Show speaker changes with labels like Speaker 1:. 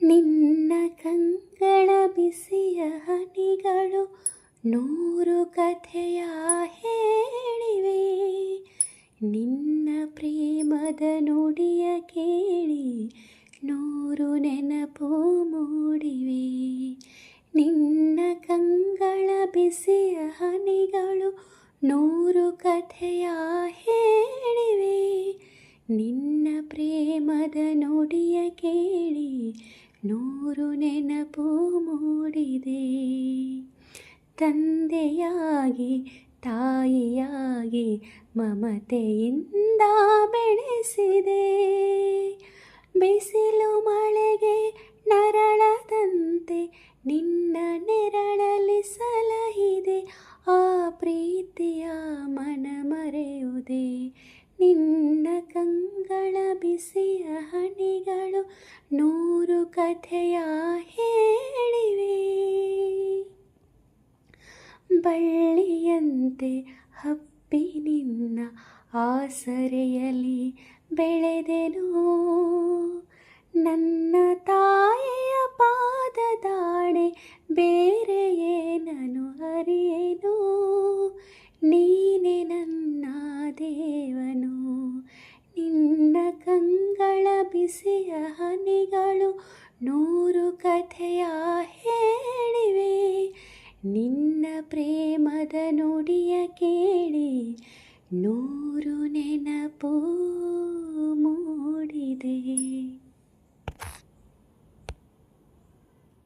Speaker 1: ನಿನ್ನ ಕಂಗಳ ಬಿಸಿಯ ಹನಿಗಳು ನೂರು ಕಥೆಯ ಹೇಳಿವೆ. ನಿನ್ನ ಪ್ರೇಮದ ನುಡಿಯ ಕೇಳಿ ನೂರು ನೆನಪು ಮೂಡಿವೆ. ನಿನ್ನ ಕಂಗಳ ಬಿಸಿಯ ಹನಿಗಳು ನೂರು ಕಥೆಯ ಹೇಳಿವೆ. ನಿನ್ನ ಪ್ರೇಮದ ನುಡಿಯ ಕೇಳಿ ನೂರು ನೆನಪು ಮೂಡಿದೆ. ತಂದೆಯಾಗಿ ತಾಯಿಯಾಗಿ ಮಮತೆಯಿಂದ ಬೆಳೆಸಿದೆ. ಬಿಸಿಲು ಮಳೆಗೆ ನರಳದಂತೆ ನಿನ್ನ ನೆರಳಲ್ಲಿ ಸಲಹಿದೆ. ಆ ಪ್ರೀತಿಯ ಮನ ಮರೆಯುವುದೇ. ನಿನ್ನ ಕಂಗಳ ಬಿಸಿಯ ಹನಿಗಳು ನೂರು ಕಥೆಯ ಹೇಳಿವೆ. ಬಳ್ಳಿಯಂತೆ ಹಬ್ಬಿ ನಿನ್ನ ಆಸರೆಯಲ್ಲಿ ಬೆಳೆದೆನು. ನನ್ನ ತಾಯಿಯ ಪಾದದಾಣೆ ಬೇರೆ ಏನನು ಅರಿಯೆನು. ನೀನೆ ನನ್ನ ದೇವನು. ನಿನ್ನ ಕಂಗಳ ಬಿಸಿಯ ಹನಿಗಳು ನೂರು ಕಥೆಯ ಹೇಳಿವೆ. ನಿನ್ನ ಪ್ರೇಮದ ನುಡಿಯ ಕೇಳಿ ನೂರು ನೆನಪು ಮೂಡಿದೆ.